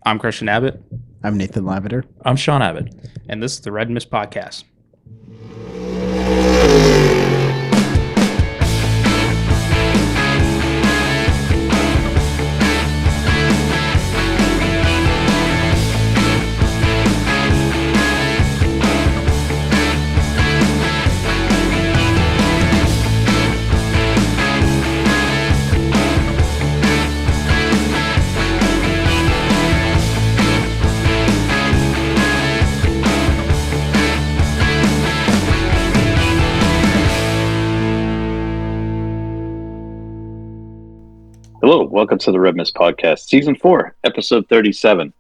I'm Christian Abbott. I'm Nathan Lavender. I'm Sean Abbott, and this is the Red Mist Podcast. Hello, welcome to the Red Mist Podcast, Season 4, Episode 37.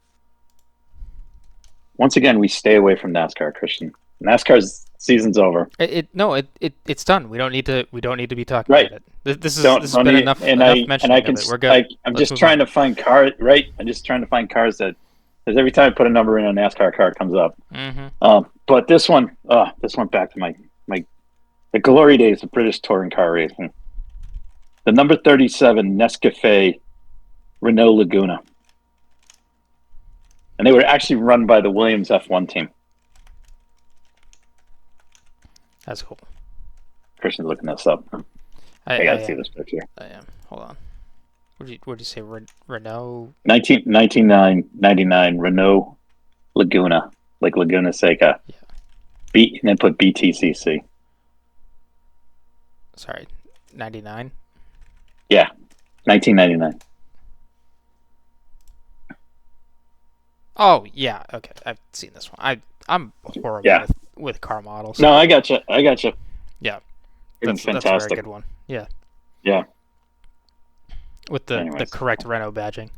Once again, we stay away from NASCAR, Christian. NASCAR's season's over. It's done. We don't need to be talking Right. about it. This has been enough mentioning of it. We're good. I'm just trying to find cars, right? I'm just trying to find cars that, because every time I put a number in, a NASCAR car comes up. Mm-hmm. But this one went back to the glory days of British touring car racing. The number 37 Nescafe Renault Laguna. And they were actually run by the Williams F1 team. That's cool. Christian's looking this up. I gotta see this picture. I am. Hold on. What'd you say? Renault? 1999 Renault Laguna. Like Laguna Seca. Yeah. And then put BTCC. Sorry. 99? Yeah. 1999. Oh, yeah. Okay. I've seen this one. I'm horrible with car models. No, I gotcha. Yeah. That's fantastic. That's a very good one. Yeah. Yeah. With the correct Renault badging.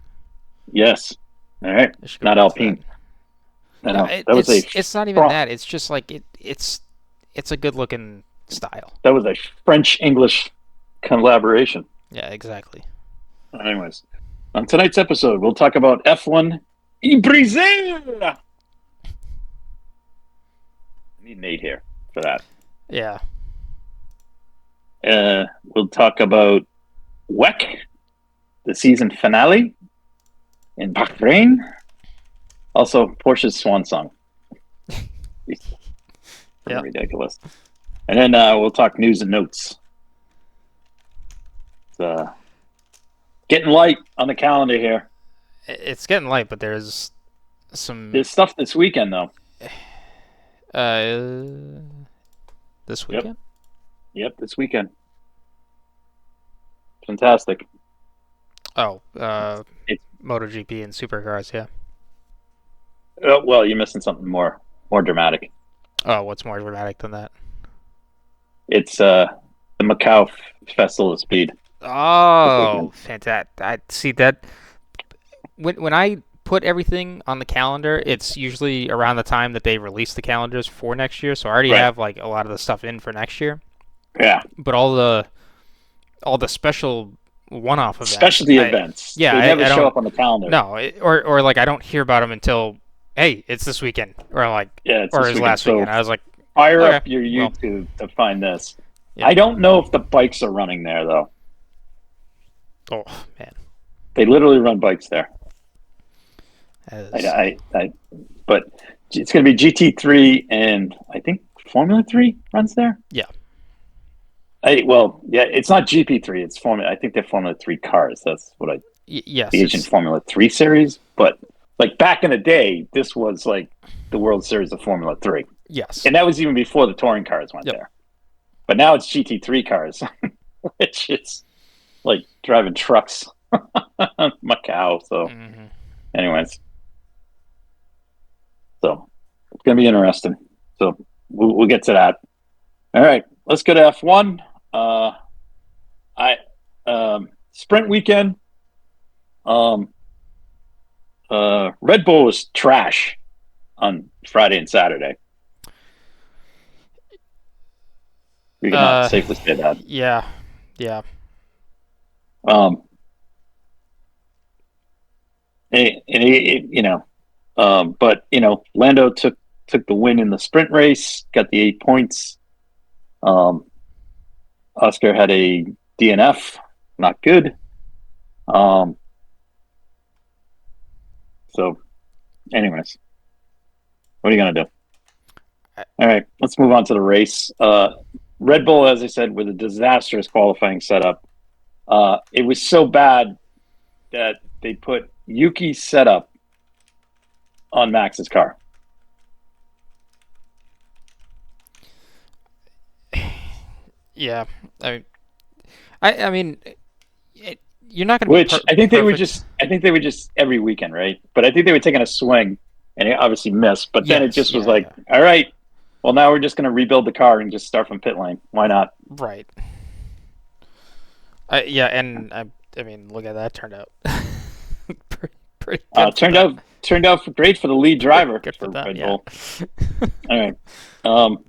Yes. All right. Not Alpine. No, it's not even that. It's just like it's a good looking style. That was a French-English collaboration. Yeah, exactly. Anyways, on tonight's episode, we'll talk about F1 Brazil. I need Nate here for that. Yeah. We'll talk about WEC, the season finale in Bahrain. Also, Porsche's swan song. Yeah. Ridiculous. And then we'll talk news and notes. It's getting light on the calendar here. It's getting light, but there's stuff this weekend, though. This weekend? Yep, this weekend. Fantastic. Oh, MotoGP and Supercars, yeah. Well, you're missing something more dramatic. Oh, what's more dramatic than that? It's the Macau Festival of Speed. Oh, fantastic! I see that. When I put everything on the calendar, it's usually around the time that they release the calendars for next year. So I already have like a lot of the stuff in for next year. Yeah. But all the special one-off events, specialty events, they never show up on the calendar. No, or like I don't hear about them until it's this weekend, or like it's last weekend. I was like, fire up your YouTube to find this. Yeah. I don't know if the bikes are running there though. Oh man, they literally run bikes there. But it's going to be GT3 and I think Formula 3 runs there. Yeah. It's not GP3. It's Formula. I think they're Formula 3 cars. That's what I. Yes. The Asian Formula 3 series, but like back in the day, this was like the World Series of Formula 3. Yes. And that was even before the touring cars went there. But now it's GT3 cars, which is like driving trucks. Macau. So, anyways. So, it's going to be interesting. So, we'll get to that. All right. Let's go to F1. Sprint weekend. Red Bull was trash on Friday and Saturday. We can not safely say that. Yeah. But Lando took the win in the sprint race, got the 8 points. Oscar had a DNF, not good. So, anyways, what are you gonna do? I- All right, let's move on to the race. Red Bull, as I said, with a disastrous qualifying setup. It was so bad that they put Yuki's setup on Max's car. Yeah, I mean, you're not going to be Which I think they would perfect. just, I think they would just every weekend, right? But I think they were taking a swing, and they obviously missed. But then it Yes, just was yeah, like, yeah, all right, well now we're just going to rebuild the car and just start from pit lane. Why not? right. Yeah, and I mean, look at that turned out. Pretty good for Turned them. out great for the lead driver Good for for them. Red Yeah. Bull. All right, um,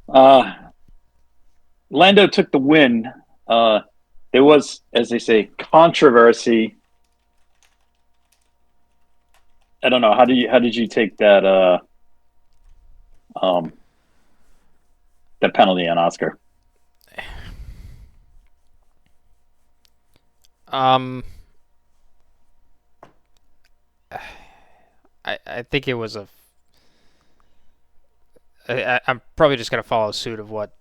uh, Lando took the win. There was, as they say, controversy. I don't know how did you take that um, that penalty on Oscar? Um, I think it was a. I'm probably just gonna follow suit of what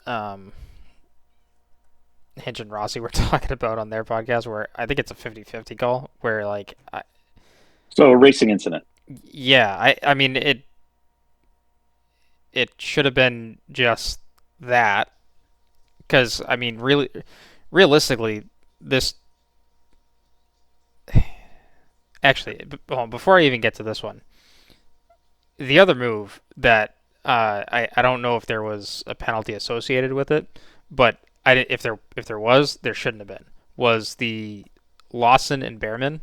um Hinch and Rossi were talking about on their podcast, where I think it's a 50-50 call, where like, So a racing incident. yeah, I mean it should have been just that, because I mean really, realistically, this actually, before I even get to this one, the other move that I don't know if there was a penalty associated with it, but if there was, there shouldn't have been. Was the Lawson and Behrman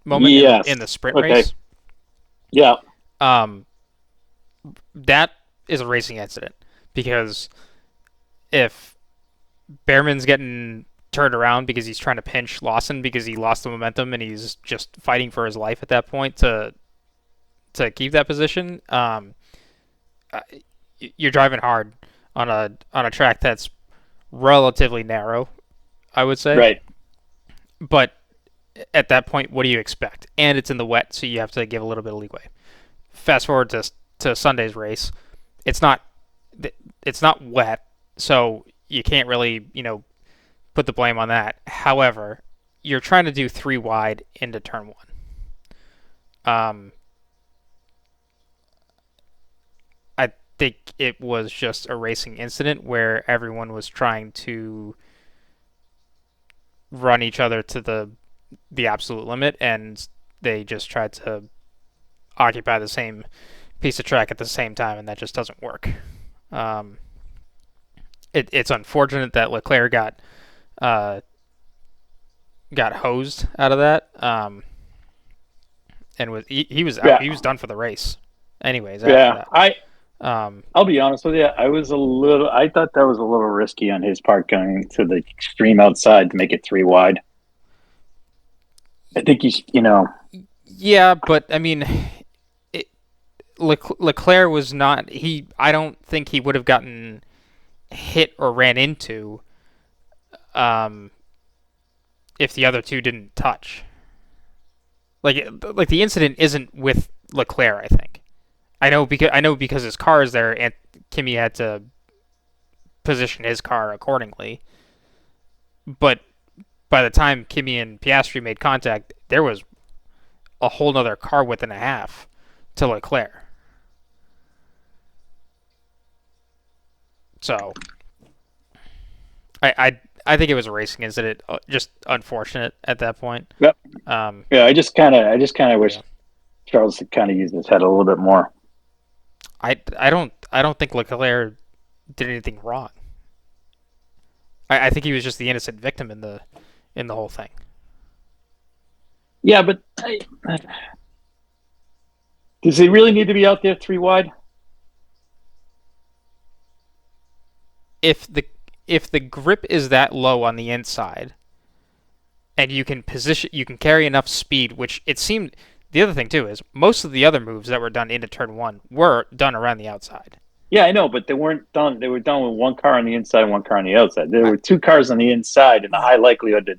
moment Yes. in the sprint Okay. race? Yeah. Um, that is a racing incident, because if Behrman's getting turned around because he's trying to pinch Lawson because he lost the momentum and he's just fighting for his life at that point to keep that position, uh, you're driving hard on a track that's relatively narrow, I would say. Right. But at that point, what do you expect? And it's in the wet, so you have to give a little bit of leeway. Fast forward to Sunday's race, it's not it's not wet, so you can't really put the blame on that. However, you're trying to do three wide into turn one. I think it was just a racing incident where everyone was trying to run each other to the absolute limit, and they just tried to occupy the same piece of track at the same time, and that just doesn't work. Um, it's unfortunate that Leclerc uh, got hosed out of that, and he was out. Yeah. He was done for the race, anyways. After Yeah. that, I'll be honest with you. I thought that was a little risky on his part going to the extreme outside to make it three wide. I think yeah, but I mean, it, Leclerc was not. I don't think he would have gotten hit or ran into um, if the other two didn't touch. Like the incident isn't with Leclerc. I think I know because his car is there, and Kimi had to position his car accordingly. But by the time Kimi and Piastri made contact, there was a whole nother car width and a half to Leclerc. So I think it was a racing incident, just unfortunate at that point. Yep. Um, Yeah. I just kind of wish yeah. Charles had kind of used his head a little bit more. I don't think Leclerc did anything wrong. I think he was just the innocent victim in the whole thing. Yeah, but does he really need to be out there three wide? If the grip is that low on the inside, and you can carry enough speed, which it seemed. The other thing too is most of the other moves that were done into turn one were done around the outside. Yeah, I know, but they weren't done. They were done with one car on the inside, one car on the outside. There I, were two cars on the inside, and the high likelihood that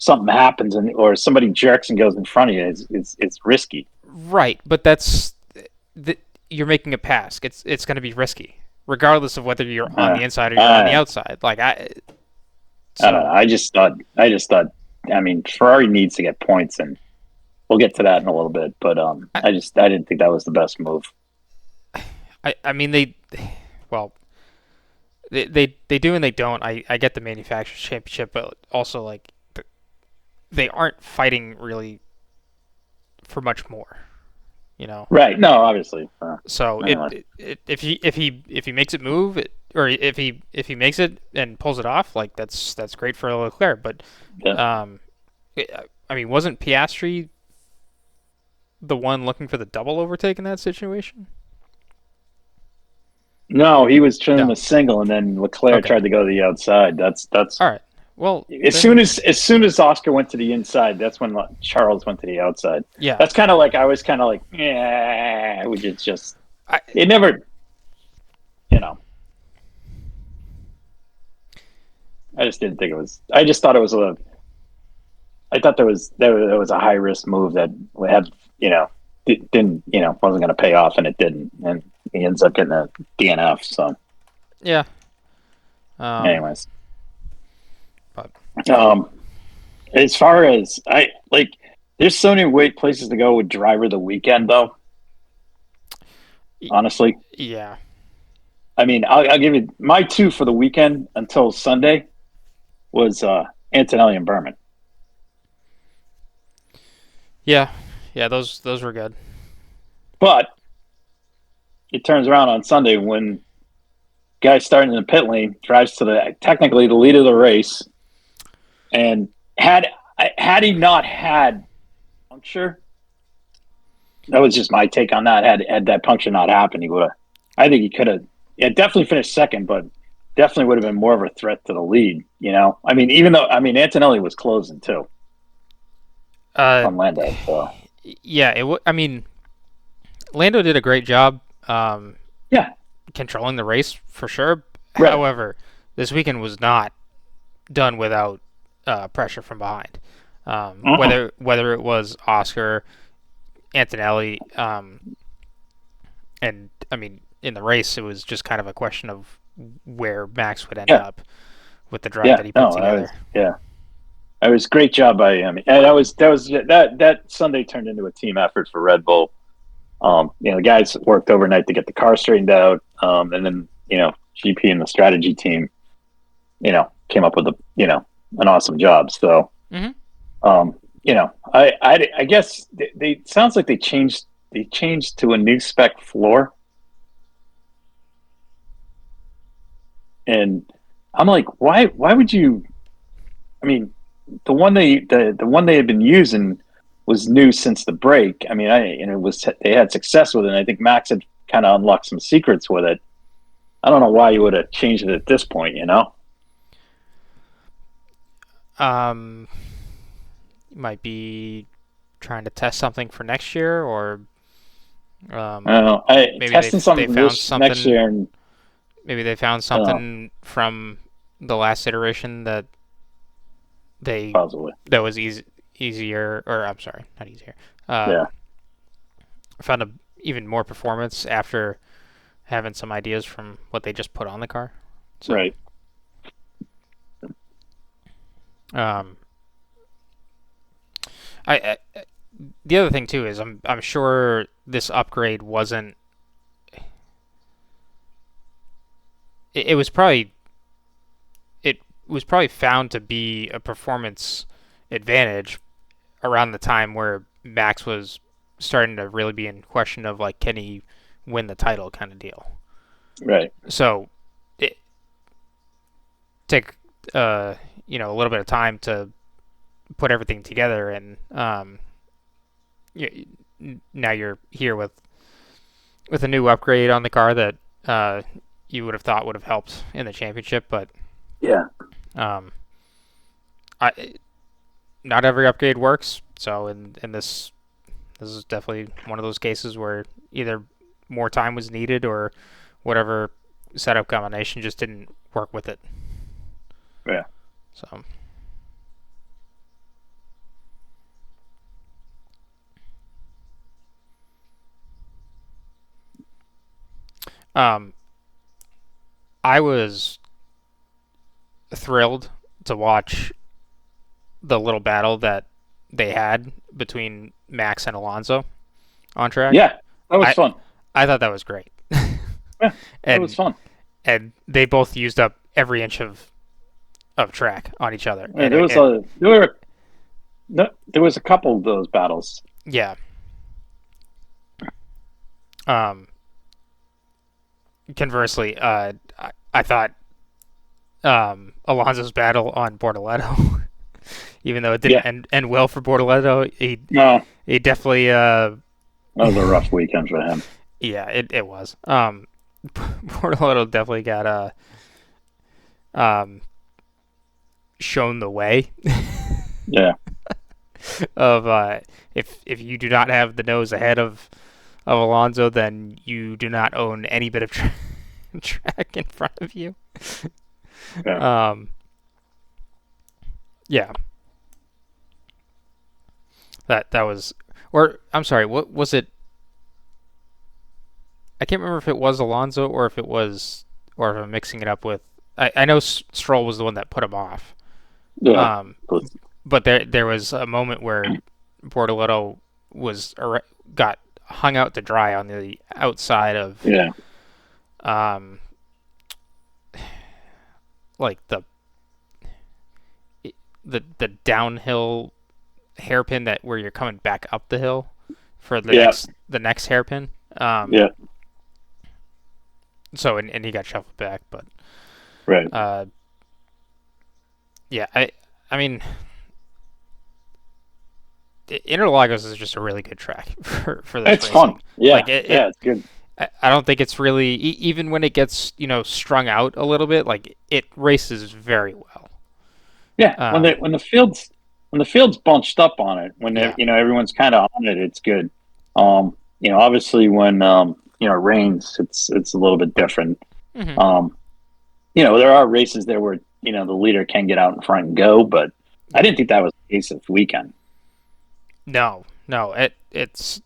something happens or somebody jerks and goes in front of you, it's risky. Right, but you're making a pass. It's going to be risky, regardless of whether you're on the inside or you're on the outside. Like I don't know. I just thought. I mean, Ferrari needs to get points, and we'll get to that in a little bit. But I didn't think that was the best move. I mean they do and they don't. I get the manufacturers championship, but also like they aren't fighting really for much more, you know. Right. No, obviously. So anyway. if he makes it move, or if he makes it and pulls it off, like that's great for Leclerc. But Yeah. I mean, wasn't Piastri the one looking for the double overtake in that situation? No, he was trying a single, and then Leclerc tried to go to the outside. That's all right. Well, as soon as Oscar went to the inside, that's when Charles went to the outside. Yeah, that's kind of like I was kind of like, yeah, which is just it never, you know. I just didn't think it was. I just thought it was a. I thought there was a high risk move that had didn't wasn't going to pay off, and it didn't, and he ends up getting a DNF. So yeah. Anyways, but as far as there's so many places to go with driver of the weekend, though. Honestly, yeah. I mean, I'll give you my two for the weekend until Sunday was Antonelli and Berman. Yeah, those were good. But it turns around on Sunday when guy starting in the pit lane drives to technically the lead of the race, and had he not had puncture, that was just my take on that. Had that puncture not happened, he would have. I think he could have. Yeah, definitely finished second, but definitely would have been more of a threat to the lead. You know, I mean, even though Antonelli was closing too. On Lando, so. Yeah, I mean, Lando did a great job. Controlling the race for sure. Right. However, this weekend was not done without pressure from behind. Whether it was Oscar, Antonelli, and I mean, in the race, it was just kind of a question of where Max would end up with the drive that he put together. It was a great job by him, and that Sunday turned into a team effort for Red Bull. The guys worked overnight to get the car straightened out, and then GP and the strategy team, came up with an awesome job. So, I guess they sounds like they changed to a new spec floor, and I'm like, why would you? I mean, the one they had been using was new since the break. I mean, they had success with it. And I think Max had kind of unlocked some secrets with it. I don't know why you would have changed it at this point. Might be trying to test something for next year, or I don't know. Maybe testing something next year. And, maybe they found something from the last iteration that that was easier, or I'm sorry, not easier. Found even more performance after having some ideas from what they just put on the car. So, right. The other thing too is I'm sure this upgrade wasn't. It was probably found to be a performance advantage around the time where Max was starting to really be in question of like, can he win the title kind of deal. Right. So it take a little bit of time to put everything together, and now you're here with a new upgrade on the car that you would have thought would have helped in the championship, but not every upgrade works. So in this is definitely one of those cases where either more time was needed or whatever setup combination just didn't work with it. Yeah. So. Um, I was thrilled to watch the little battle that they had between Max and Alonso on track. Yeah, that was I fun. I thought that was great. Yeah, that was and fun. and they both used up every inch of track on each other. Yeah, there was there was a couple of those battles. Yeah. Um, Conversely, I thought Alonso's battle on Bortoleto, even though it didn't Yeah, end well for Bortoleto, no, he definitely that was a rough weekend for him. yeah, it was. Bortoleto definitely got um shown the way Yeah, of if you do not have the nose ahead of Alonso, then you do not own any bit of track in front of you. yeah. Yeah, that was, or I'm sorry, what was it? I can't remember if it was Alonso or if it was, or if I'm mixing it up with. I know Stroll was the one that put him off. Yeah, Um, but there was a moment where Bortoleto was got hung out to dry on the outside of yeah, um like the downhill hairpin that where you're coming back up the hill for yeah, the next hairpin. yeah. So and he got shuffled back, but Right. yeah, I mean Interlagos is just a really good track for this It's racing. fun. Yeah, Like yeah, it's good. I don't think it's really even when it gets strung out a little bit, like it races very well. Yeah, when the field's bunched up on it, when Yeah. everyone's kind of on it, it's good. Obviously when it rains, it's a little bit different. Hmm. There are races there where the leader can get out in front and go, but I didn't think that was the case this weekend. No, it's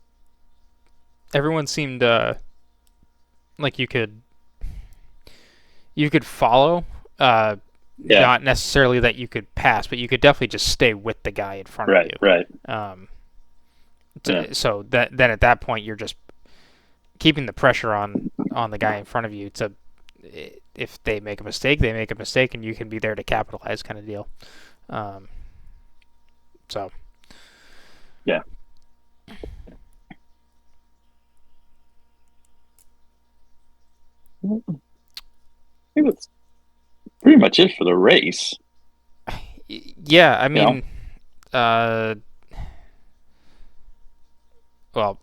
everyone seemed like you could follow, Yeah, not necessarily that you could pass, but you could definitely just stay with the guy in front of right, you. right. Um, Yeah, so that then at that point you're just keeping the pressure on the guy in front of you to if they make a mistake, they make a mistake, and you can be there to capitalize, kind of deal. Um, so yeah. I think that's pretty much it for the race. yeah, I You know, mean, uh, well,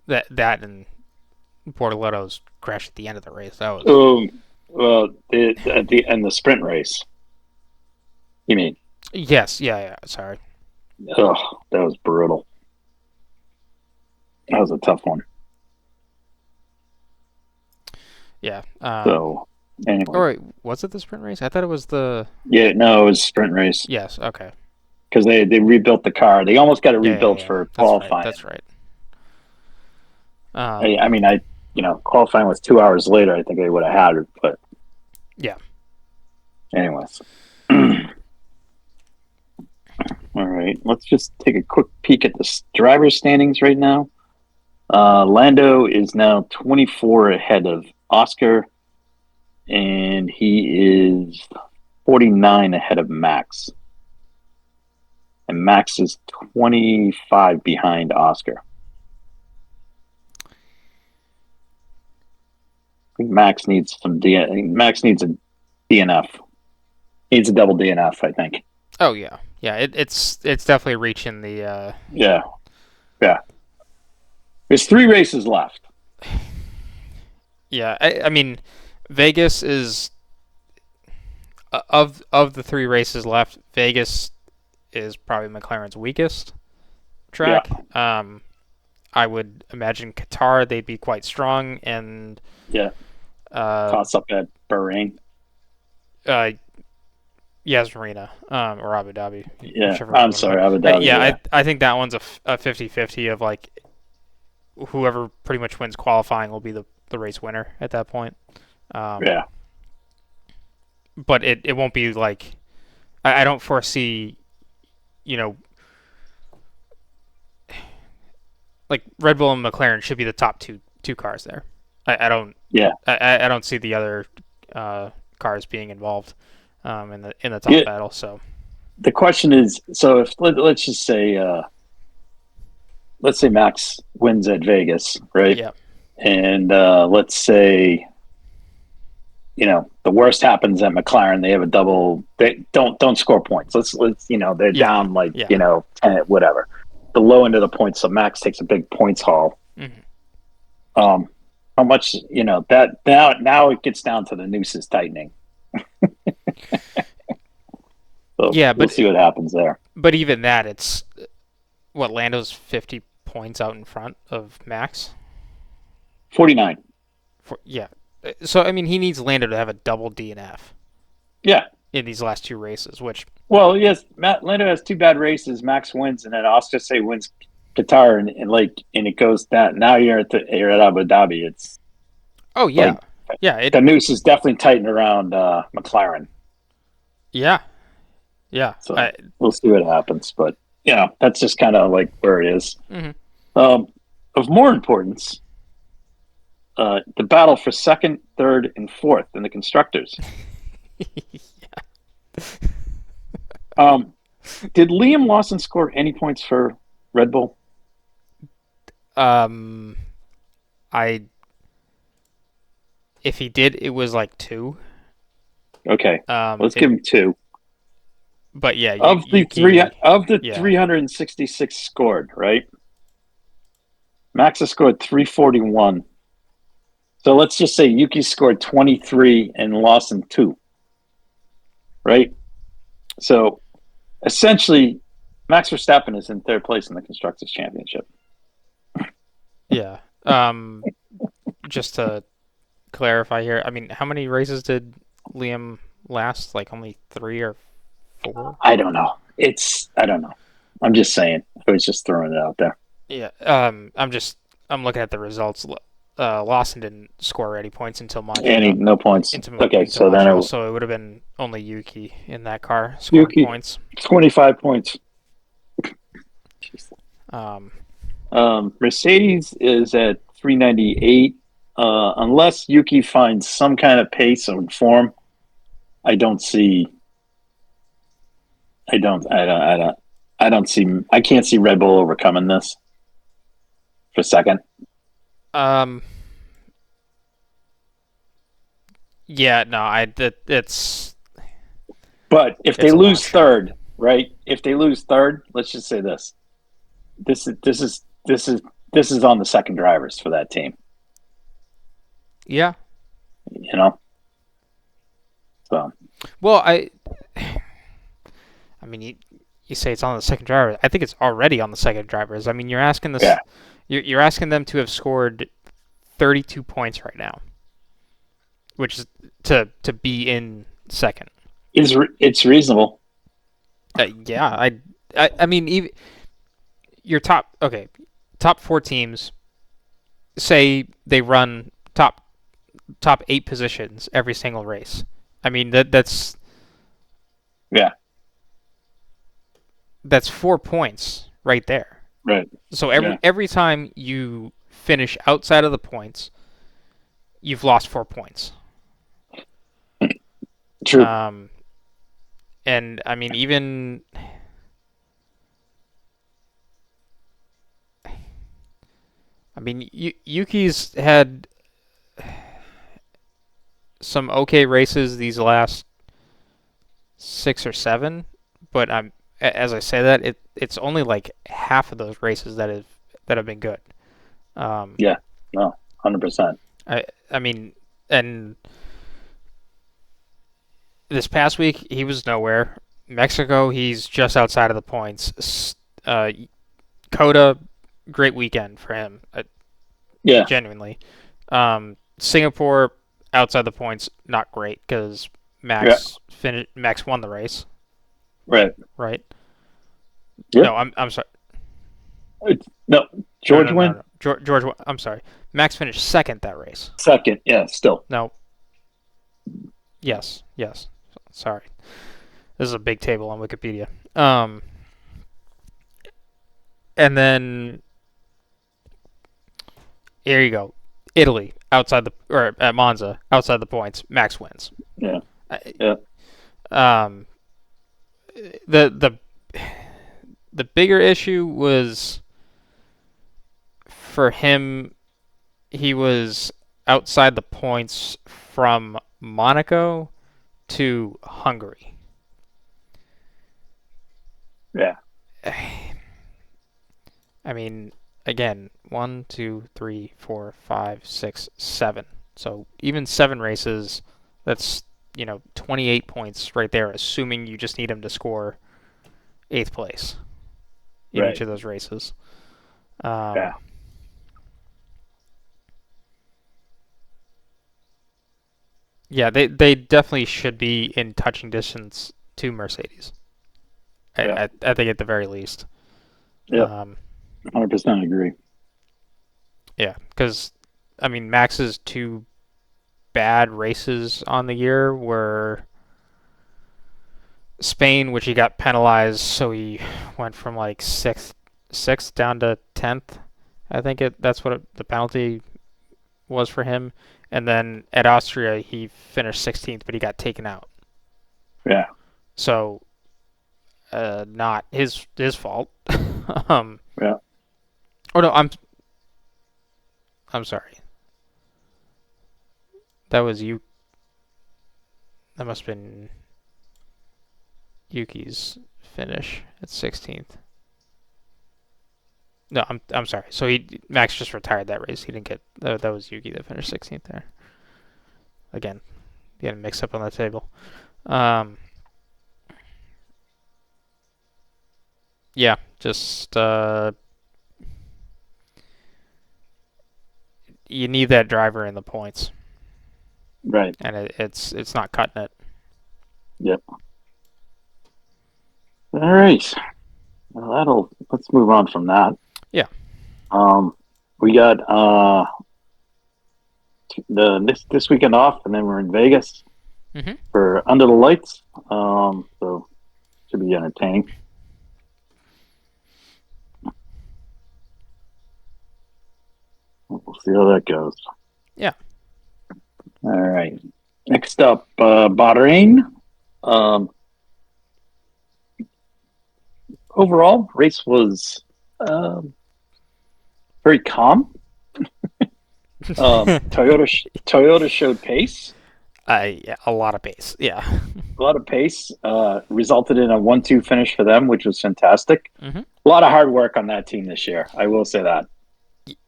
that and Bortoletto's crash at the end of the race. That was well, at the end the sprint race. You mean? yes, yeah. Sorry. Oh, that was brutal. That was a tough one. Yeah. So Or anyway, wait, was it the sprint race? I thought it was the. yeah, no, it was sprint race Yes. Okay. because they rebuilt the car. They almost got it rebuilt Yeah. for That's right. qualifying. That's right. I mean, qualifying was 2 hours later. I think they would have had it, but Yeah. anyways. All right, let's just take a quick peek at the driver's standings right now. Lando is now 24 ahead of Oscar, and he is 49 ahead of Max. And Max is 25 behind Oscar. I think Max needs Max needs a DNF. Needs a double DNF, I think. Oh yeah. Yeah. It's definitely reaching the. Yeah. Yeah. There's 3 races left. Yeah. I mean, Vegas is of the 3 races left. Vegas is probably McLaren's weakest track. Yeah. I would imagine Qatar they'd be quite strong, and Yeah. uh, Toss up at Bahrain. uh, Yas Marina, or Abu Dhabi, Yeah. whichever one you I'm want to sorry, put. Abu Dhabi. Yeah, Yeah. I think that one's a 50-50 of like whoever pretty much wins qualifying will be the race winner at that point. Yeah. But it won't be like I don't foresee, you know, like Red Bull and McLaren should be the top two cars there. I don't Yeah. I don't see the other cars being involved in the top Yeah. battle. So The question is, so if let's just say Max wins at Vegas, right? yeah, And let's say, the worst happens at McLaren. They have a double. They don't score points. Let's they're yeah, down like yeah. 10, whatever. The low end of the points. So Max takes a big points haul. Mm-hmm. How much that now it gets down to the nooses tightening. So Yeah, we'll see what happens there. But even that, it's what Lando's 50 points out in front of Max. 49. Yeah. So I mean, he needs Lando to have a double DNF. Yeah. In these last two races, which yes, Lando has two bad races. Max wins, and then Oscar say wins Qatar, and it goes down. Now you're at Abu Dhabi. It's yeah. The noose is definitely tightened around McLaren. Yeah. So we'll see what happens, but that's just kind of like where it is. Mm-hmm. Of more importance, the battle for second, third, and fourth in the constructors. Did Liam Lawson score any points for Red Bull? If he did, it was like 2. Okay, let's give him 2. But yeah, of the 366 scored, right? Max has scored 341. So let's just say Yuki scored 23 and Lawson 2. Right? So essentially, Max Verstappen is in third place in the Constructors' Championship. Yeah. Just to clarify here, I mean, how many races did Liam last? Like only 3 or 4? I don't know. I don't know. I'm just saying. I was just throwing it out there. Yeah. I'm looking at the results. Lawson didn't score any points until Montreal. No points. Okay, so Montreal, so it would have been only Yuki in that car scoring points. 25 points. Mercedes is at 398. Unless Yuki finds some kind of pace or form, I can't see Red Bull overcoming this for second. Yeah, no, it's. But if they lose third, right? If they lose third, let's just say this. This is on the second drivers for that team. Yeah. So. Well, I mean, you say it's on the second driver. I think it's already on the second drivers. I mean, you're asking this. Yeah. You're asking them to have scored 32 points right now, which is to be in second. It's reasonable. Yeah, I mean, even your top 4 teams, say they run top 8 positions every single race. I mean that's 4 points right there. Right. So every time you finish outside of the points, you've lost 4 points. True. And I mean, even Yuki's had some okay races these last 6 or 7, but as I say that, it's only like half of those races that have been good. 100%. I mean, and this past week he was nowhere. Mexico, he's just outside of the points. Coda, great weekend for him. Genuinely. Singapore, outside the points, not great because Max won the race. Right. Right. Yeah. No, I'm sorry. No, George won. George. I'm sorry. Max finished second that race. Second, yeah, still. No. Yes. Yes. Sorry. This is a big table on Wikipedia. And then here you go. Italy or at Monza outside the points. Max wins. Yeah. Yeah. Um, the bigger issue was for him. He was outside the points from Monaco to Hungary. Yeah. I mean, again, 1, 2, 3, 4, 5, 6, 7. So even 7 races, that's 28 points right there, assuming you just need him to score 8th place in each of those races. Yeah. Yeah, they definitely should be in touching distance to Mercedes. I think at the very least. Yeah. 100% agree. Yeah, because I mean Max's 2 bad races on the year were Spain, which he got penalized, so he went from like sixth down to 10th. I think that's what the penalty was for him. And then at Austria, he finished 16th, but he got taken out. Yeah. So, not his fault. Yeah. Oh no, I'm sorry. That was you. That must have been Yuki's finish at 16th. No, I'm sorry. So Max just retired that race. He didn't get that was Yuki that finished 16th there. Again, getting mixed up on the table. Yeah, just you need that driver in the points. Right. And it's not cutting it. Yep. All right. Well, let's move on from that. Yeah. We got this weekend off, and then we're in Vegas for Under the Lights. So should be entertaining. We'll see how that goes. Yeah. All right. Next up, Bahrain. Overall, race was very calm. Toyota showed pace. Yeah, a lot of pace. Yeah. A lot of pace resulted in a 1-2 finish for them, which was fantastic. Mm-hmm. A lot of hard work on that team this year. I will say that.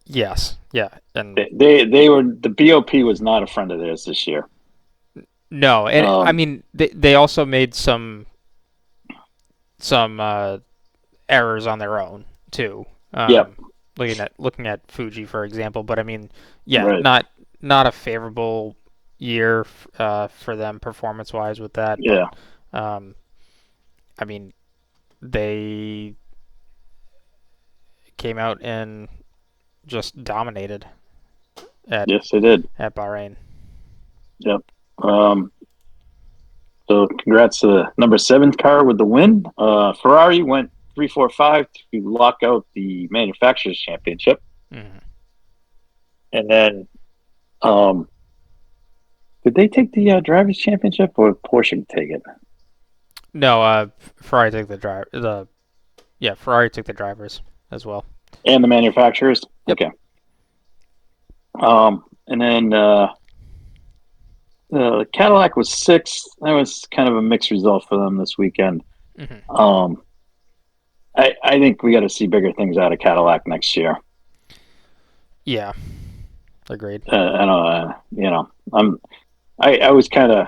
Yes. Yeah. And they were the BOP was not a friend of theirs this year. No, and I mean they also made some errors on their own too. Looking at Fuji for example, but I mean, yeah, right. not a favorable year for them performance wise with that. Yeah. But, I mean, they came out and just dominated. Yes, they did at Bahrain. Yep. So congrats to the number 7 car with the win. Ferrari went 3-4-5 to lock out the manufacturers championship. Mm-hmm. And then, did they take the drivers championship or Porsche take it? No, Ferrari took Ferrari took the drivers as well. And the manufacturers? Yep. Okay. And then Cadillac was 6th. That was kind of a mixed result for them this weekend. Mm-hmm. I think we got to see bigger things out of Cadillac next year. Yeah, agreed. I was kind of,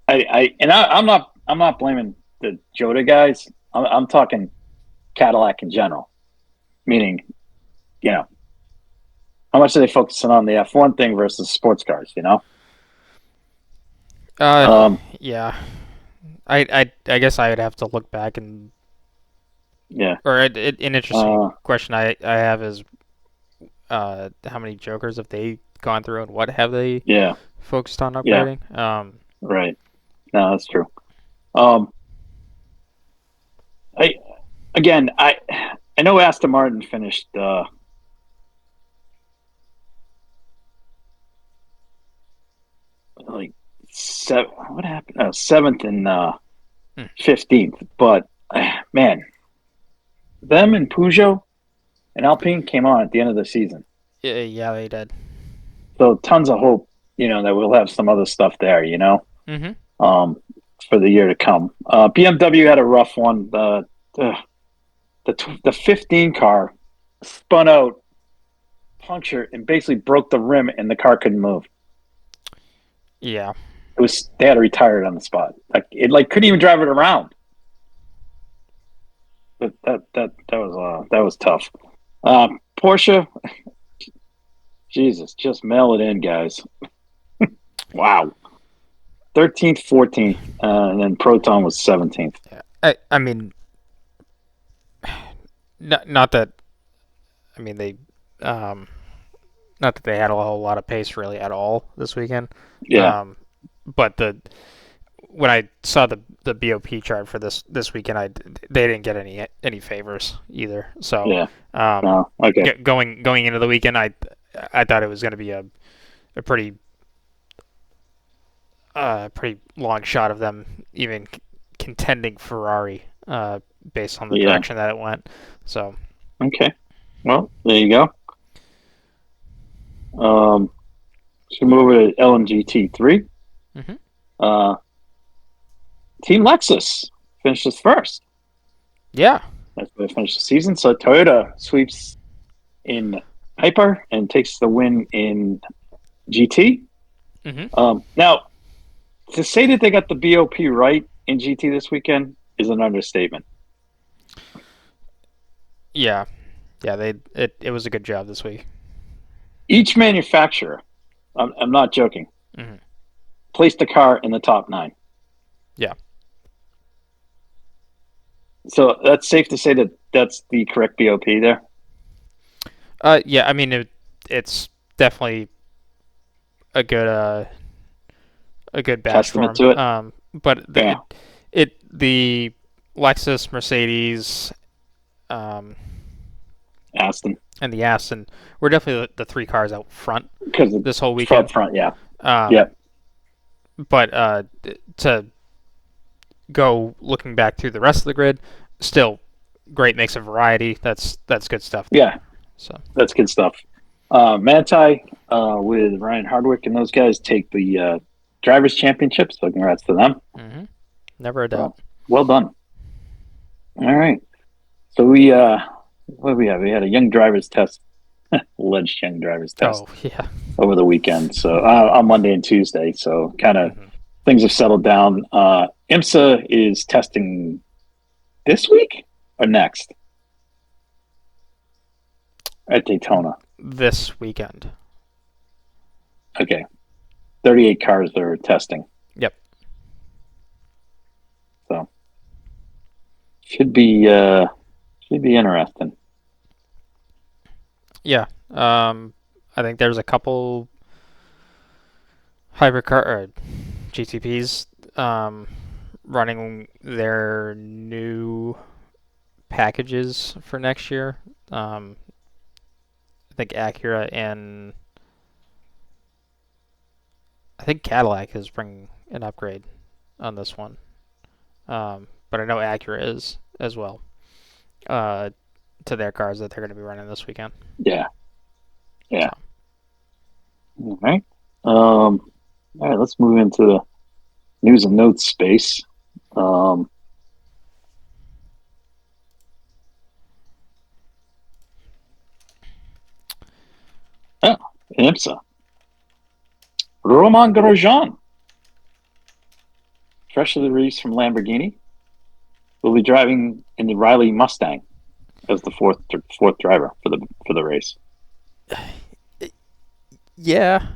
I'm not blaming the Jota guys. I'm talking Cadillac in general, meaning, how much are they focusing on the F1 thing versus sports cars? Yeah. I guess I would have to look back and. Yeah. Or an interesting question I have is, how many jokers have they gone through and what have they Yeah, focused on yeah, upgrading? right. No, that's true. Um, I again, I know Aston Martin finished like what happened? Seventh and hmm, 15th, but man, them and Peugeot and Alpine came on at the end of the season, yeah, they did. so tons of hope. That we'll have some other stuff there. Mm-hmm. Um, for the year to come. BMW had a rough one. The 15 car spun out, punctured, and basically broke the rim, and the car couldn't move. Yeah. They had to retire it on the spot. Like couldn't even drive it around. But that was tough. Porsche, Jesus, just mail it in, guys. Wow, 13th, 14th, and then Proton was 17th. Yeah. I mean, not that. I mean, um, not that they had a whole lot of pace really at all this weekend. Yeah, But when I saw the BOP chart for this weekend, they didn't get any favors either. So yeah. um, No, okay. going into the weekend, I thought it was going to be a pretty long shot of them even contending Ferrari based on the Yeah. direction that it went. So Okay. Well, there you go. Should move over to LMGT3. hmm Uh, Team Lexus finishes first. yeah, That's where they finished the season. So Toyota sweeps in Hyper and takes the win in GT. hmm Now, to say that they got the BOP right in GT this weekend is an understatement. yeah, yeah. It was a good job this week. Each manufacturer, I'm not joking, hmm placed the car in the top 9. Yeah. So that's safe to say that that's the correct BOP there. Yeah. I mean, it's definitely a good badge for Testament him. to it. But Yeah. the Lexus, Mercedes, um, Aston. and the Aston were definitely the three cars out front Because this whole front, weekend. yeah. Um, Yeah. but to go looking back through the rest of the grid, still great mix of variety. That's good stuff there. Yeah. So That's good stuff. Manthey with Ryan Hardwick and those guys take the drivers' championship. So congrats to them. never a doubt. So well done. All right. So what do we have? We had a young drivers test, alleged young drivers test Oh yeah. over the weekend. So on Monday and Tuesday. So kind of hmm things have settled down. IMSA is testing this week or next at Daytona. This weekend. Okay. 38 cars they're testing. Yep. So should be interesting. Yeah. I think there's a couple Hypercar or GTPs running their new packages for next year. I think Acura and I think Cadillac is bringing an upgrade on this one. But I know Acura is as well to their cars that they're going to be running this weekend. Yeah. Yeah. So, All right. All right, let's move into the news and notes space. Um, IMSA. Roman Grosjean, fresh to the release from Lamborghini, will be driving in the Riley Mustang as the fourth driver for the race, yeah.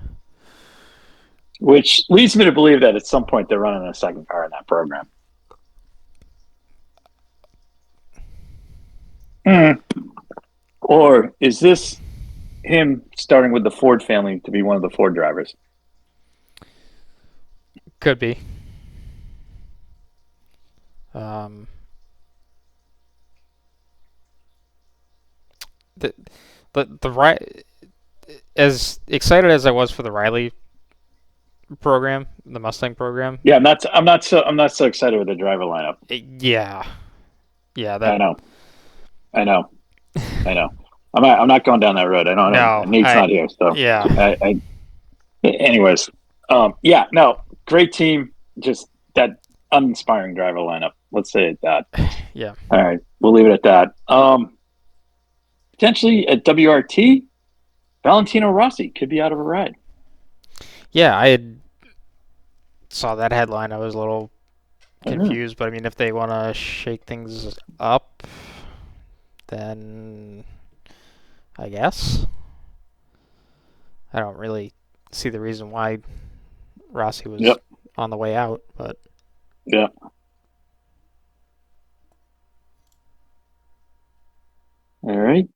which leads me to believe that at some point they're running a second car in that program. Or is this him starting with the Ford family to be one of the Ford drivers. Could be. Um, the the as excited as I was for the Riley program, the Mustang program. Yeah, I'm not so excited with the driver lineup. Yeah, yeah. I know, I know, I know. I'm not going down that road. I don't. No, Nate's not here, so yeah, anyways, yeah, no, great team. Just that uninspiring driver lineup. Let's say it that. yeah, All right, we'll leave it at that. Potentially at WRT, Valentino Rossi could be out of a ride. yeah. I had saw that headline. I was a little Mm-hmm. confused, but I mean, if they want to shake things up, then I guess I don't really see the reason why Rossi was Yep. on the way out, but Yeah. All right.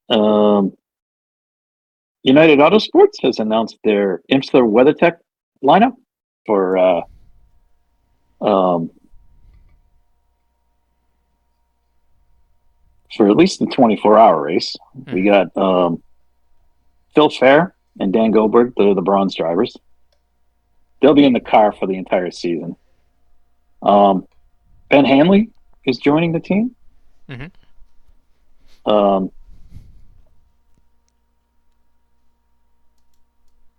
United Autosports has announced their IMSA WeatherTech lineup for um, for at least the 24-hour race. We got Phil Fair and Dan Goldberg. They're the bronze drivers. They'll be in the car for the entire season. Ben Hanley is joining the team. Um,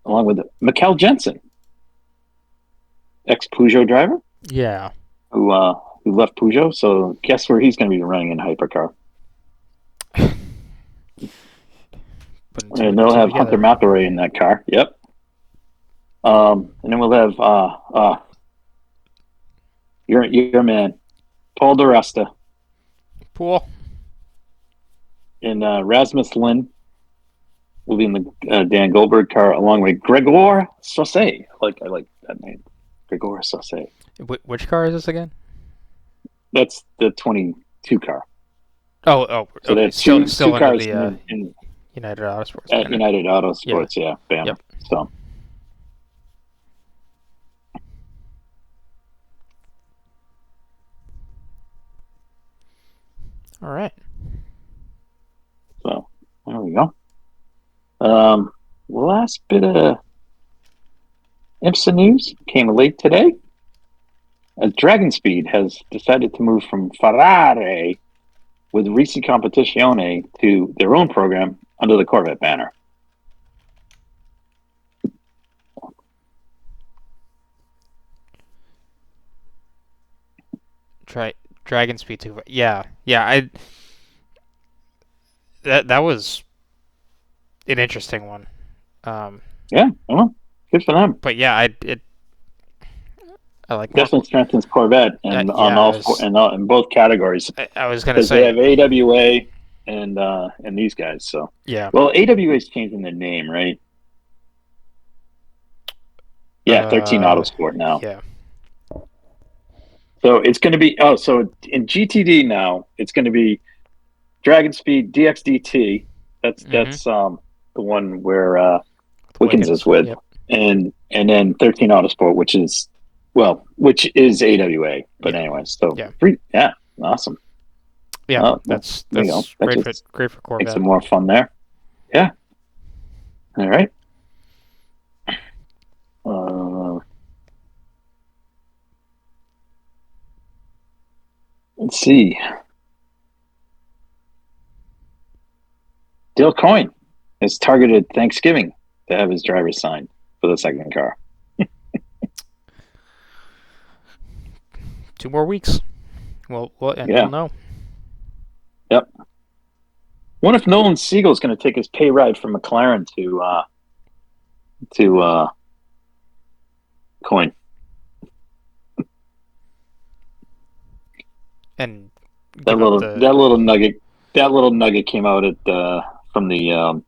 along with Mikkel Jensen, ex-Peugeot driver. yeah. Who left Peugeot. So guess where he's going to be running in Hypercar. And they'll have Hunter McElroy in that car. Yep. And then we'll have your man, Paul DeResta. Pool. And Rasmus Lin will be in the Dan Goldberg car along with Gregor Sauce. I like that name. Gregor Sauce. Which car is this again? That's the 22 car. Oh, so okay. there's Still two under cars the in United Autosports. at United Autosports, yeah. Bam. Yep. So all right. So there we go. Last bit of IMSA news came late today. Dragon Speed has decided to move from Ferrari with Risi Competizione to their own program under the Corvette banner. Dragon Speed 2. Yeah. That was an interesting one. Yeah, well, good for them. But yeah, I like definitely strengthens Corvette and in both categories. I was gonna say they have AWA and these guys. So yeah. Well, AWA is changing their name, right? Yeah, 13 Autosport now. Yeah. So it's going to be so in GTD now it's going to be Dragon Speed DXDT. That's the one where Wickens is with, yep. and then 13 Autosport, which is AWA. But anyway, so yeah, awesome. Yeah, that's great for Corvette. Make some more fun there. Yeah. All right. Let's see. Dale Coyne has targeted Thanksgiving to have his driver signed for the second car. 2 more weeks. We'll know. Yep. What if Nolan Siegel's going to take his pay ride from McLaren to Coyne? And that little nugget came out from the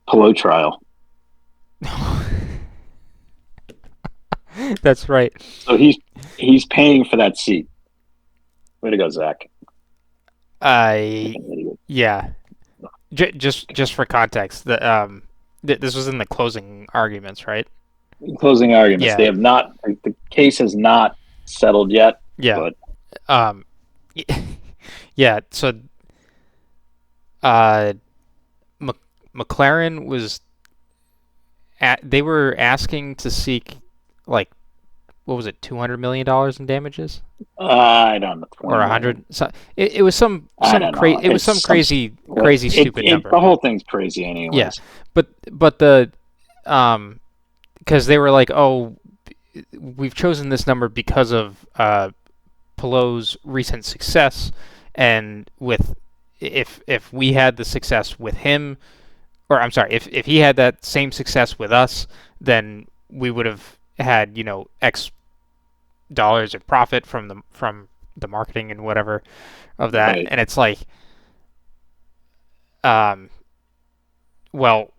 Pelot trial. That's right. So he's paying for that seat. Way to go, Zach. Yeah. just for context, this was in the closing arguments, right? Closing arguments. Yeah, They have not. The case has not settled yet, yeah, but um, yeah. So, uh, McLaren was they were asking to seek like what was it, $200 million in damages I don't know, or 20 a million. hundred? So it was I don't know. it was some It's some. crazy stupid The number. whole thing's crazy, Yeah, anyways. but the because they were like, oh, we've chosen this number because of Pelot's recent success, and with if we had the success with him, or I'm sorry, if he had that same success with us, then we would have had X dollars of profit from the marketing and whatever of that, Right. and it's like, um, well,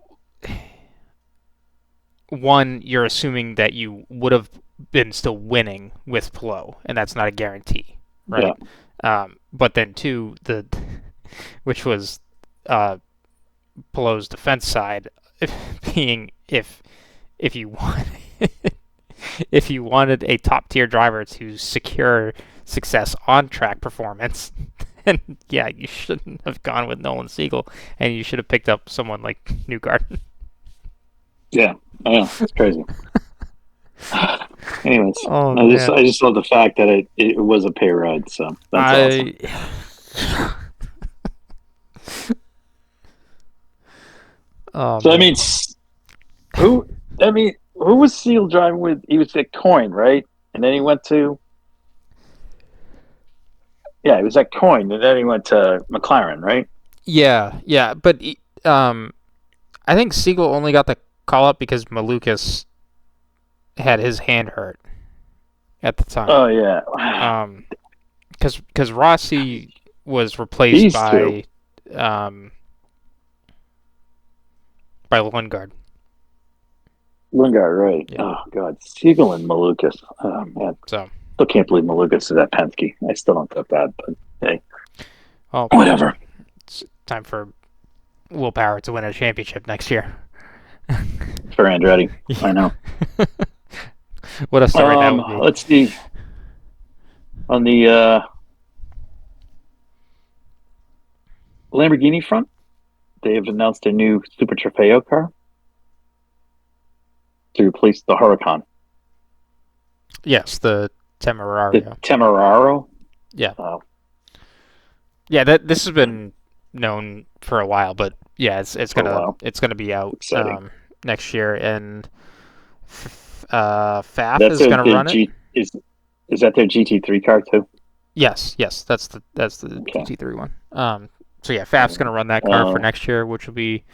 one, you're assuming that you would have been still winning with Pelot, and that's not a guarantee, Yeah. right? But then two, which was Pelot's defense side, being if you want if you wanted a top tier driver to secure success on track performance, then yeah, you shouldn't have gone with Nolan Siegel, and you should have picked up someone like Newgarden. Yeah. I know. It's crazy. Anyways, Oh man, I just love the fact that it was a pay ride. So that's awesome. I oh So I man, mean, who? I mean, who was Seal driving with? He was at Coin, right? And then he went to he was at Coin, and then he went to McLaren, right? yeah, but um, I think Siegel only got the call up because Malukas had his hand hurt at the time. Oh yeah, Um, because Rossi was replaced these two, um by Lundgaard. Lingard, right? Yeah. Oh god, Siegel and Malukas. Oh man, So, still can't believe Malukas is at Penske. I still don't get that, but hey, well, whatever. it's time for Will Power to win a championship next year. For Andretti, I Yeah. know. What a story that would be. Let's see on the Lamborghini front. They have announced a new Super Trofeo car to replace the Huracan. Yes, the The Temerario. Temeraro. Yeah. Uh, Yeah, this has been known for a while, but yeah, for a while. it's gonna be out Exciting. next year, and Faf That's is gonna their run it. is that their GT3 car too? Yes, that's the Okay. GT3 one. So yeah, Faf's gonna run that car for Uh, next year, which would be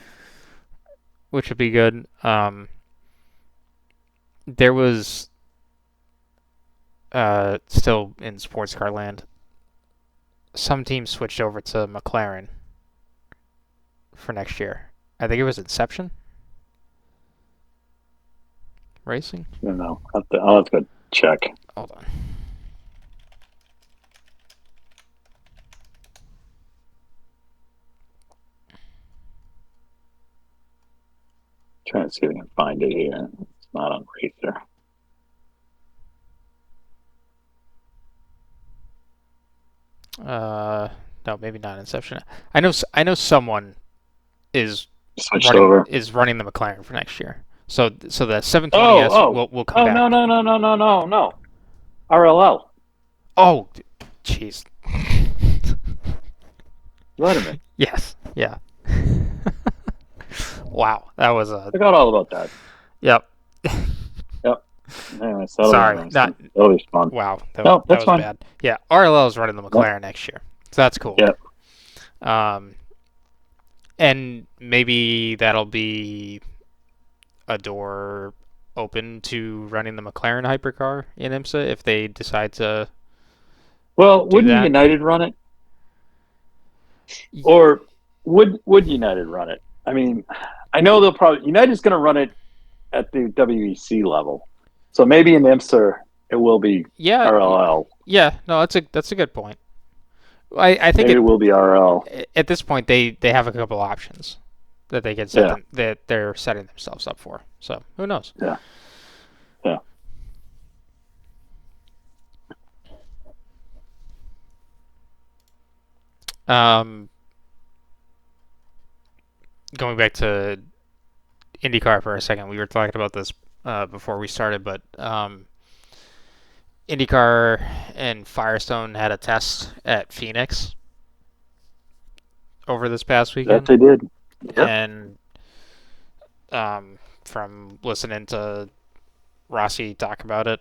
good. There was still in sports car land, some teams switched over to McLaren for next year. I think it was Inception Racing. I don't know. I'll have to go check. Hold on. Trying to see if I can find it here. It's not on Racer. No, maybe not Inception. I know someone is Switched over. running the McLaren for next year. So the 720S Oh, will come no, back. no, no, no, no, no, no. RLL. Oh, jeez. Letterman. Yes. Yeah. Wow, that was a Forgot all about that. yep. Yep. Anyway, so Sorry, that'll be fun. wow. No, That that's was fine. bad. Yeah, RLL is running the Yep. McLaren next year, so that's cool. Yep. And maybe that'll be a door open to running the McLaren hypercar in IMSA if they decide to Well, do wouldn't that. United run it, or would United run it? I mean, I know they'll probably United's going to run it at the WEC level, so maybe in IMSA it will be Yeah, RLL. yeah. No, that's a good point. I think Maybe it will be RL. at this point they have a couple options that they can set them that they're setting themselves up for. So who knows? Yeah. Yeah. Going back to IndyCar for a second, we were talking about this before we started, but IndyCar and Firestone had a test at Phoenix over this past That weekend, they did. Yep. and from listening to Rossi talk about it,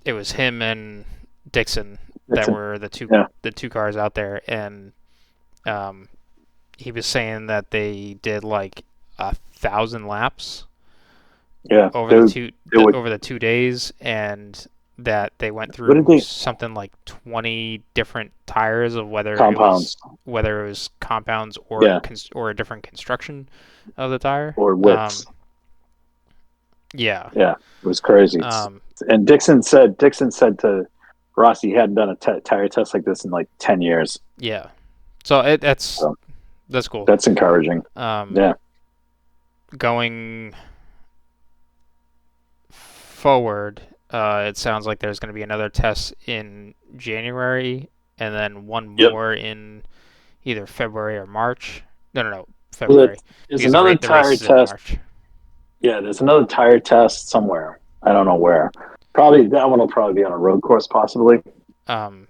it was him and Dixon that were the two cars out there, and he was saying that they did like 1,000 laps over the 2 days, and that they went through something like 20 different tires of whether it was compounds or a different construction of the tire or widths. Yeah, it was crazy. And Dixon said to Rossi he hadn't done a tire test like this in like 10 years. Yeah, so that's cool. That's encouraging. Going forward, it sounds like there's going to be another test in January, and then one more in either February or March. No, February. There's another tire test. Yeah, there's another tire test somewhere. I don't know where. Probably that one will probably be on a road course, possibly. And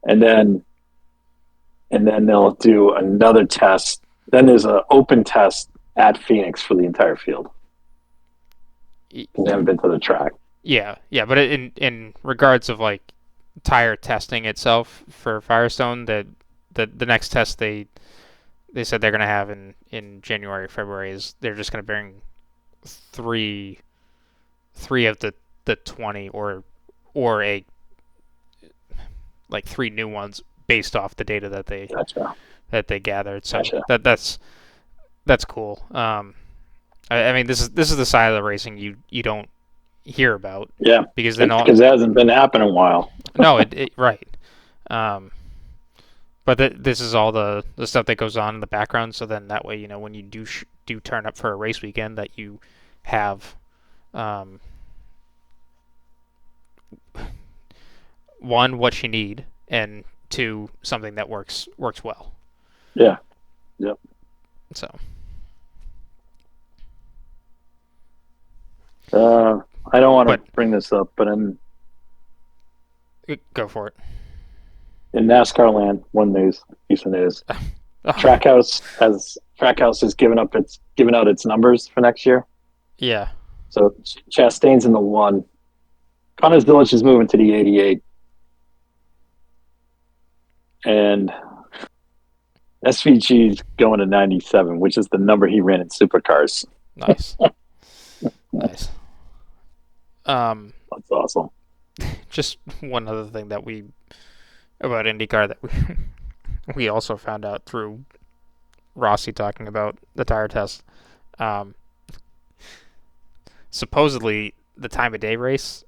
then they'll do another test. Then there's an open test at Phoenix for the entire field. They haven't been to the track. Yeah, but in regards of like tire testing itself for Firestone, the next test they said they're gonna have in January, February is they're just gonna bring three of the 20 or a like 3 new ones based off the data that they gathered. So that's cool. I mean, this is the side of the racing you don't hear about. Yeah, because it hasn't been happening in a while. No, right. But this is all the stuff that goes on in the background. So then that way, when you do turn up for a race weekend, that you have one, what you need, and two, something that works well. Yeah. Yep. So. I don't want to bring this up, but go for it. In NASCAR land, piece of news. Trackhouse has given out its numbers for next year. Yeah. So Chastain's in the 1. Connors Village is moving to the 88. And SVG's going to 97, which is the number he ran in Supercars. Nice. Nice. That's awesome. Just one other thing about IndyCar that we also found out through Rossi talking about the tire test. Supposedly the time of day race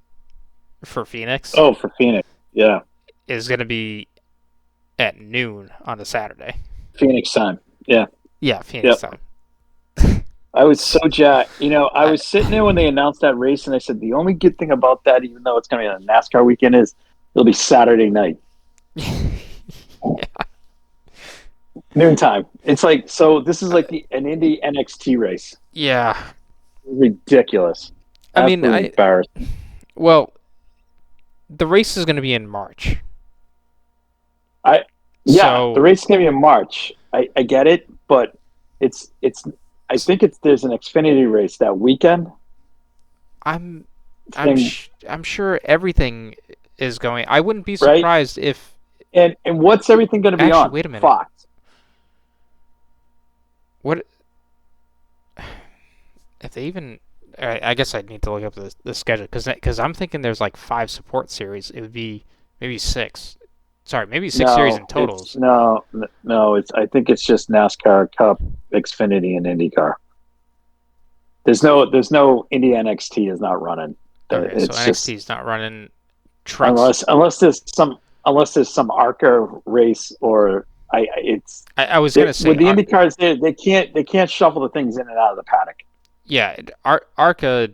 for Phoenix. Oh, for Phoenix, yeah, is going to be at noon on a Saturday. Phoenix time, yeah. Yeah, Phoenix time. I was so jacked. I was sitting there when they announced that race, and I said, the only good thing about that, even though it's going to be on a NASCAR weekend, is it'll be Saturday night. Yeah. Noontime. It's like, so this is like an Indy NXT race. Yeah. Ridiculous. I mean, embarrassing. Well, the race is going to be in March. The race is going to be in March. I get it, but it's. I think there's an Xfinity race that weekend. I'm sure everything is going. I wouldn't be surprised if. And what's everything going to be on? Wait a minute. Fox. What? If they even, I guess I'd need to look up the schedule because I'm thinking there's like 5 support series. It would be maybe 6. Sorry, maybe 6 series in totals. No. I think it's just NASCAR Cup, Xfinity, and IndyCar. There's no Indy NXT is not running. Okay, so NXT is not running trucks. Unless there's unless there's some ARCA race or I was gonna say with the IndyCars, they can't shuffle the things in and out of the paddock. Yeah, ARCA.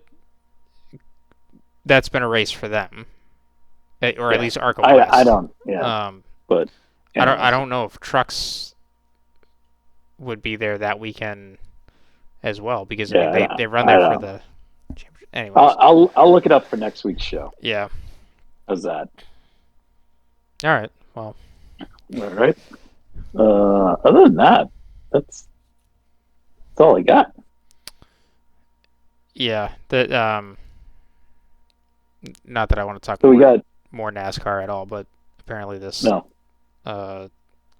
That's been a race for them, or at least ARCA West. I don't. Yeah, but anyways. I don't know if trucks would be there that weekend as well because I mean, they run there for the championship. Anyways, I'll look it up for next week's show. Yeah. How's that? All right. Well. All right. Other than that, that's all I got. Yeah. That not that I want to talk more NASCAR at all, but apparently this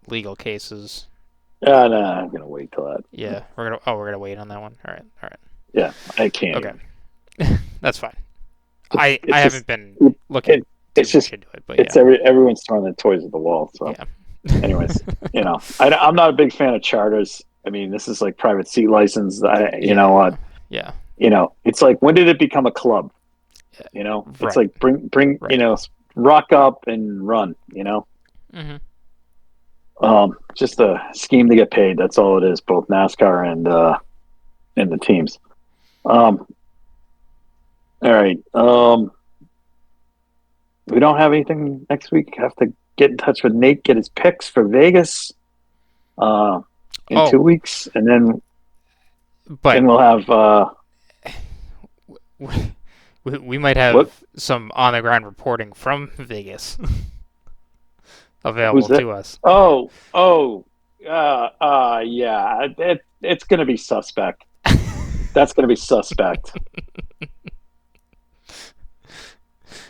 legal cases. No, I'm gonna wait till that. Yeah, we're gonna wait on that one. All right. Yeah, I can't. Okay, that's fine. I haven't been looking. It's just into it, but everyone's throwing their toys at the wall. So, anyways, I'm not a big fan of charters. I mean, this is like private seat license. You know what? Yeah. It's like, when did it become a club? It's like bring rock up and run. Mm-hmm. Just a scheme to get paid. That's all it is. Both NASCAR and the teams. All right. We don't have anything next week. Have to get in touch with Nate, get his picks for Vegas in 2 weeks, and then we'll have. We might have some on the ground reporting from Vegas available to us. Yeah. It's going to be suspect. That's going to be suspect.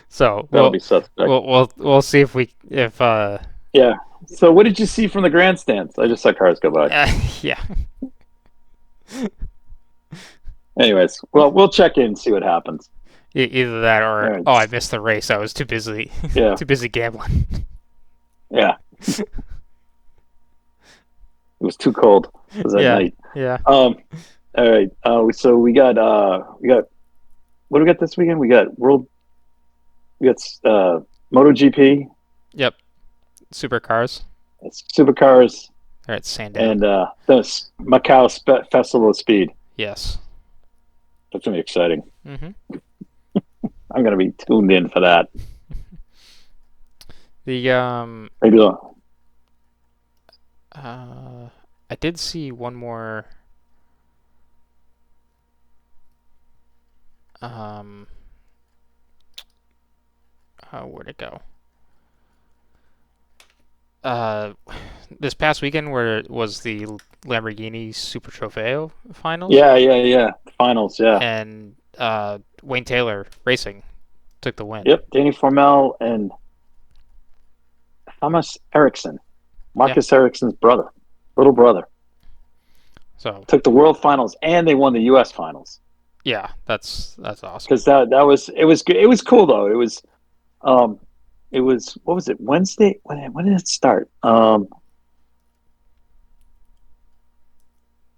So that'll be suspect. We'll see if yeah. So what did you see from the grandstands? I just saw cars go by. Yeah. Anyways, well, we'll check in and see what happens. Either that or I missed the race. I was too busy. Yeah. Too busy gambling. Yeah. It was too cold. It was at night. Yeah. All right. So we got what do we got this weekend? We got MotoGP. Yep. Supercars. It's Supercars. All right, Sandown. And the Macau Festival of Speed. Yes. That's gonna be exciting. Mm-hmm. I'm gonna be tuned in for that. Maybe I did see one more. Where'd it go? This past weekend, where was the Lamborghini Super Trofeo finals? Yeah. Finals, yeah. And Wayne Taylor Racing took the win. Yep, Danny Formel and Thomas Eriksson, Marcus Ericsson's little brother. So took the World Finals and they won the U.S. Finals. Yeah, that's awesome. Because it was good. It was cool though. It was what was it, Wednesday? When did it start?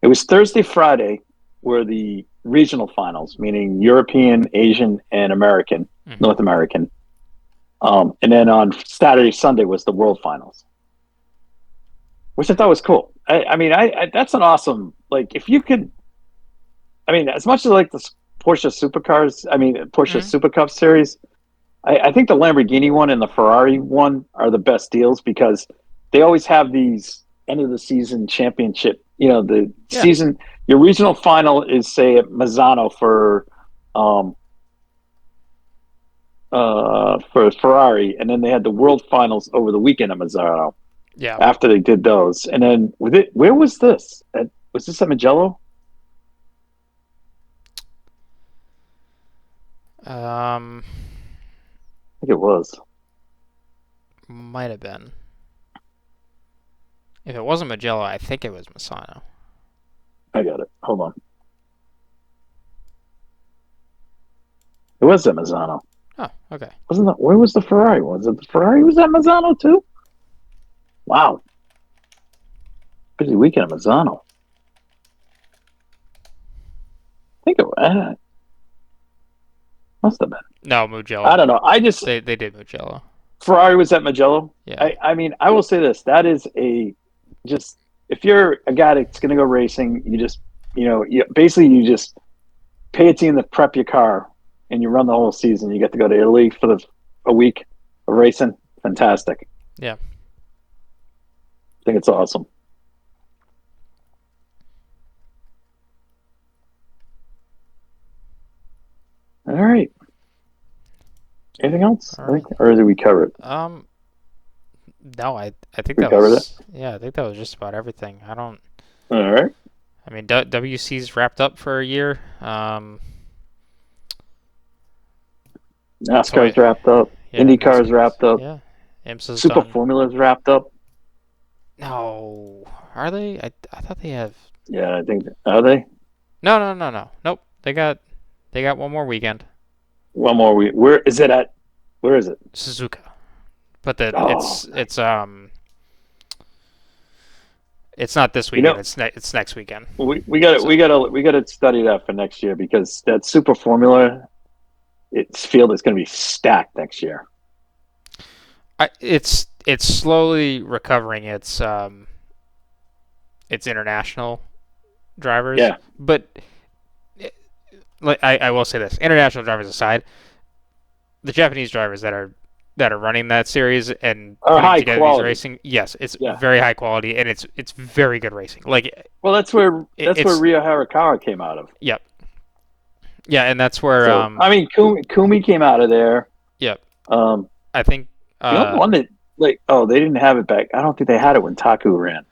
It was Thursday, Friday were the regional finals, meaning European, Asian, and American, North American. And then on Saturday, Sunday was the World Finals, which I thought was cool. I mean, that's an awesome, like, if you could, I mean, as much as I like the Porsche Super Cup series, I think the Lamborghini one and the Ferrari one are the best deals because they always have these end of the season championship. The season, your regional final is, say, at Mazzano for Ferrari, and then they had the World Finals over the weekend at Mazzano. Yeah. After they did those, and then where was this? Was this at Mugello? I think it was. Might have been. If it wasn't Mugello, I think it was Mazzano. I got it. Hold on. It was at Mazzano. Oh, okay. Where was the Ferrari? Was it the Ferrari was at Mazzano too? Wow. Busy weekend at Mazzano. I think it was. Must have been. No, Mugello. I don't know. They did Mugello. Ferrari was at Mugello. Yeah. I mean, I will say this: that is just if you're a guy that's going to go racing, you just basically you just pay a team to prep your car, and you run the whole season. You get to go to Italy for a week of racing. Fantastic. Yeah. I think it's awesome. All right. Anything else? All right. Or did we cover it? No, I think We that covered was it? yeah, I think that was just about everything. I don't. All right. I mean, WC's wrapped up for a year. NASCAR's wrapped up. Yeah, IndyCar's wrapped up. Yeah, IMSA's Super done. Formula's wrapped up. No, are they? I thought they have. Yeah, I think are they? No. Nope. They got one more weekend. One more week. Where is it at? Where is it? Suzuka, but it's not this weekend. It's next weekend. We got to study that for next year because that Super Formula, its field is going to be stacked next year. It's slowly recovering its international drivers. Yeah. But I will say this: international drivers aside, the Japanese drivers that are running that series and are high together quality. These racing, yes, it's very high quality and it's very good racing. Well, that's where Ryo Harikawa came out of. Yep. Yeah, and that's where I mean, Kumi came out of there. Yep. I think the only one that they didn't have it back. I don't think they had it when Taku ran.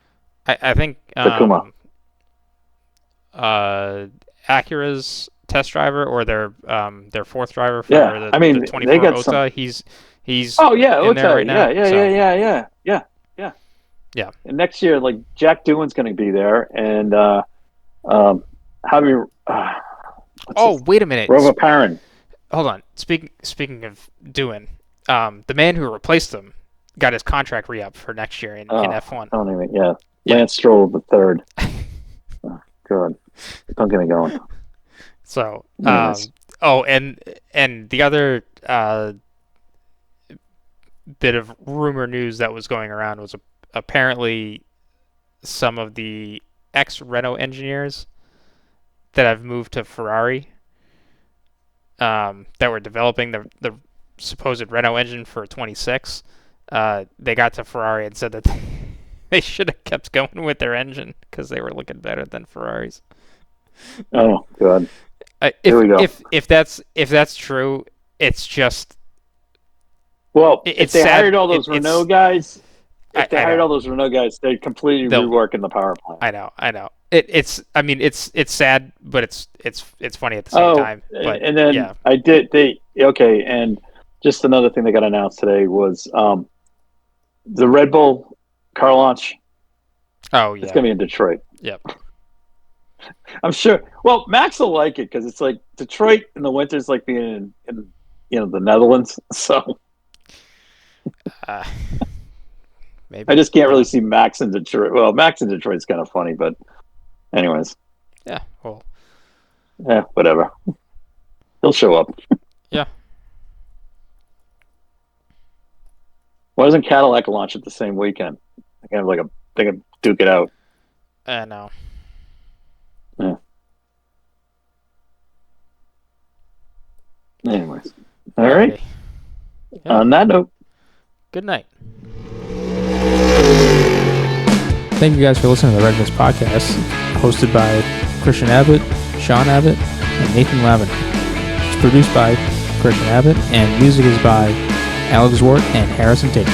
I think Takuma. Acura's test driver or their fourth driver for the 24 they got Ota. He's oh yeah, in Ota. There right now, Yeah. And next year, like Jack Doohan's going to be there, and wait a minute, Rova Perrin. Hold on. Speaking of Doohan, the man who replaced him got his contract re-up for next year in F1. Don't even. Lance Stroll the third. Oh, God, don't get me going. So, and the other bit of rumor news that was going around was apparently some of the ex-Renault engineers that have moved to Ferrari that were developing the supposed Renault engine for 26. They got to Ferrari and said that they should have kept going with their engine because they were looking better than Ferraris. Oh, God. Here we go. If that's true, it's just if they hired all those Renault guys, they'd completely reworking the power plant. I know. It's sad, but it's funny at the same time. But, and then and just another thing that got announced today was the Red Bull car launch. Oh yeah, it's gonna be in Detroit. Yep. I'm sure. Well, Max will like it because it's like Detroit in the winter is like being in the Netherlands. So maybe I just can't really see Max in Detroit. Well, Max in Detroit's kind of funny, but anyways. Yeah. Well. Yeah. Whatever. He'll show up. Yeah. Why doesn't Cadillac launch it the same weekend? They can duke it out. I know. Yeah. Anyways. All right. Yeah. On that note. Good night. Thank you guys for listening to the Red Mist Podcast, hosted by Christian Abbott, Sean Abbott, and Nathan Lavin. It's produced by Christian Abbott, and music is by Alex Ward and Harrison Tate.